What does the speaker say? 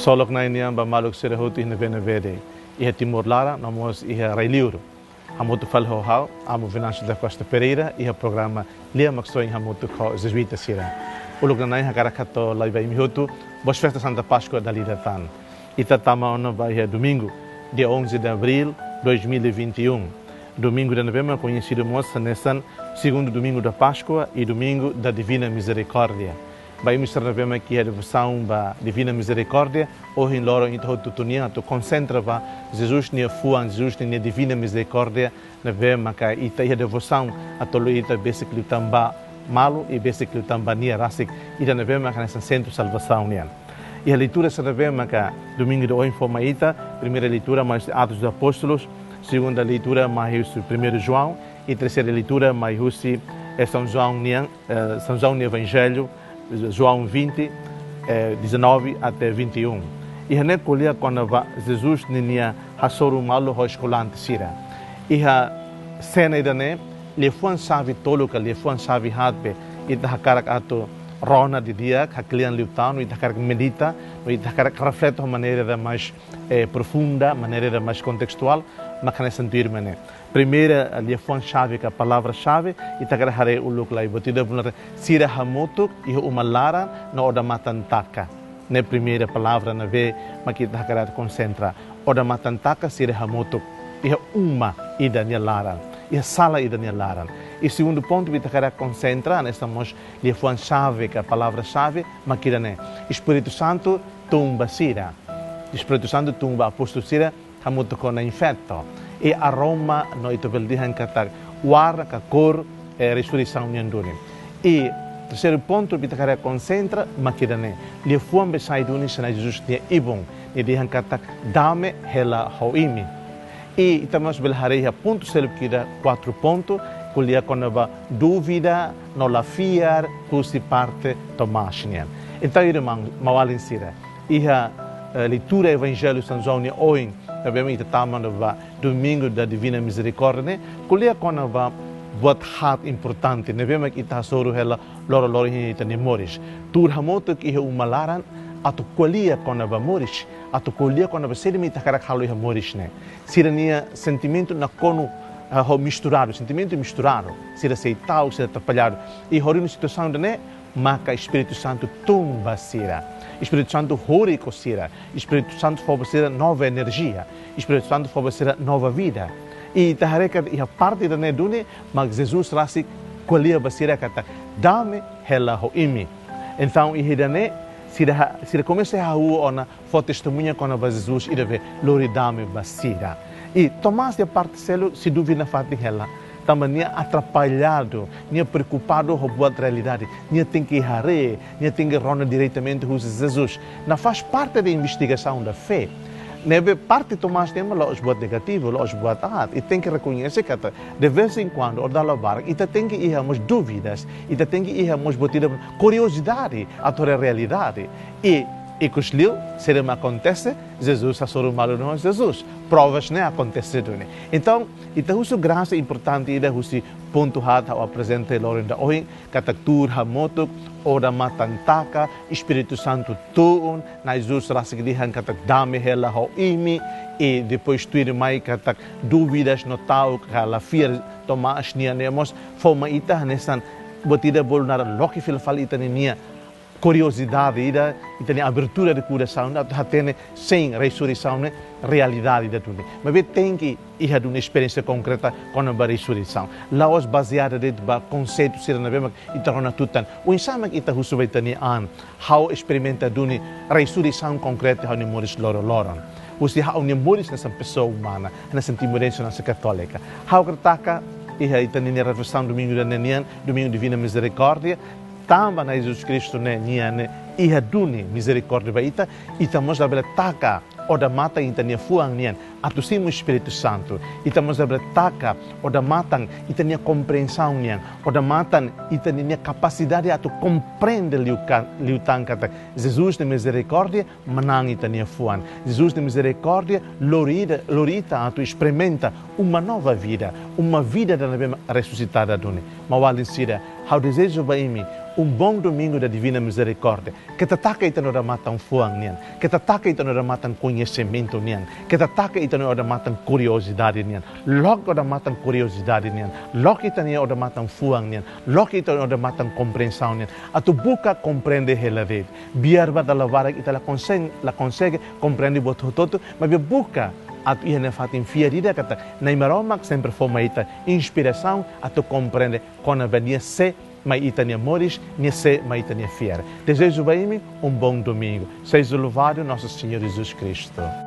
solok na inian ba maluk sira hutu ina vede iha Timor Lara namos iha Railiuro hamutu falho hau amo Venâncio da Costa Pereira iha programa lia maxoin hamutu ko jesuita sira uluk na iha karakato laiva imihutu boas festa Santa Páscoa da Lidatan ita tama ono ba iha domingo dia 11 de abril 2021 domingo de novembro conhecido moça nesse segundo domingo da Páscoa e domingo da Divina Misericórdia. Vai mostrar novembro que a devoção da Divina Misericórdia hoje em loro em todo tunia to concentra va Jesus nia fuan Jesus nia Divina Misericórdia novembro que ita a devoção a tolo ita basically tamba malo e basically tamba nia rasik ita novembro que nessa centro salvação nia. E a leitura se novembro que domingo de hoje forma ita primeira leitura mais Atos dos Apóstolos, segunda leitura mais 1 João e terceira leitura mais São João no Evangelho, João 20, 19 até 21. E a necolia quando Jesus ninha hasoru malo hoescolante sira. E a cena idane le fuan savi toluka le fuan savi hatbe e da hakarak ato rona de dia haklian liutano e da hakarak medita e da hakarak reflete de maneira mais profunda, maneira mais contextual, mas can sentir mane. Primeira ali foi chave que a palavra-chave e tagara hare uluk lai botida bunar sira hamotuk e uma lara na oda matantaka. Na primeira palavra na ve makita tagara concentra oda matantaka sira hamotuk e uma ida nia lara e sala ida nia lara. E segundo ponto vi tagara concentra nesta mos li foi chave que a palavra-chave makira ne Espírito Santo tumba sira. Espírito Santo tumba apóstolo sira hamotuk na infetto. E a Roma noi to veldihan kata war ka cor ressurreição niandune. E terceiro ponto bitakara concentra makidane. Li fuam besai duni sana Jesus dia ibong ni dihan kata dame hela hoimi. E estamos belhareia ponto selb kida 4 ponto kulia konava dúvida no la fiar cusi parte tomashnian. Então irmão mawalin sira. Iha leitura Evangelho São João ni oin abbiamo tamando va domingo da Divina Misericórdia kulia kona va buat hat importante ne abbiamo ita soru hela loro hita ne moris tur hamoto ki he umalaran atu kulia kona va moris atu kulia kona va sedimi ta karak halu he moris ne sirania sentimento na kono ho misturado sentimento misturado sira seitau sira atrapalhado e horino situação de ne maca Espírito Santo tumba sira Espírito Santo horico sira Espírito Santo favorecerá nova energia Espírito Santo favorecerá nova vida e tahareka e a parte da nedune mas Jesus rasi kolia basira kata dame hela hoimi então e hidane sira começa a ona for testemunha quando Jesus ideve lori dame basira e Tomás de parte selo se duvida fati hela também nia atrapalhado, nia preocupado com a realidade, nia tem que hare, nia tem que rona diretamente com Jesus. Não faz parte da investigação da fé. Neve parte Tomás tem os boas negativo, os boas e tem que reconhecer que de vez em quando o dalabar, e tem que ir umas dúvidas, e tem que ir umas botidas curiosidade a toda a realidade e que os liu, se não acontece, Jesus assoro malo não é Jesus. Provas não acontecem. Então, isso é graça importante, isso ponto hat ao apresentar lorenda hoje, katatur hamotuk, ora matantaka, Espírito Santo tuun, na Jesus rasik dihan katak dame hela ho imi, e depois tuir mai katak dúvidas no tau, kala fir Tomás nianemos, forma ita nesan, botida bolnar loki filfal ita nia, curiosidade ida e tem abertura de coração da tem sem ressurreição realidade da tudo mas tem que ir a uma experiência concreta com a ressurreição lá os baseada de conceito ser na bema e torna tudo o ensama que está russo vai ter an how experimenta dune ressurreição concreta ao memoris loro o se how memoris nessa pessoa humana nessa timorência nossa católica how krataka e aí tem a reflexão domingo da nenian domingo divina misericórdia tamba na Jesus Cristo ne niane iha duni misericórdia baita ita mos da bela taka oda mata inta nia fuang nian atu sim o Espírito Santo. E estamos a taca, ou da matan, e tem a compreensão, ou da matan, e tem a capacidade de compreender o tancata. Jesus de misericórdia, manang e tem a fuan. Jesus de misericórdia, lorita, atu experimenta uma nova vida da nova ressuscitada dune. Mawalin sira, how desejo baimi, bom domingo da Divina Misericórdia, que te taca e te não matan fuang nian, que te taca e te não matan conhecimento nian, que te taca e te não matan curiosidade nian, logo da matan curiosidade nian, logo e te não matan fuang nian, logo e te não matan compreensão nian, a tu buca compreende hela vez, biar ba da lavara e te la consegue compreende boto todo, mas biar buca at ia ne fatin fierida kata na imaromak sempre foi maita inspiração a tu compreende quando venia se mai itania moris ne se mai itania fiera. Desejo bem bom domingo. Seja louvado nosso Senhor Jesus Cristo.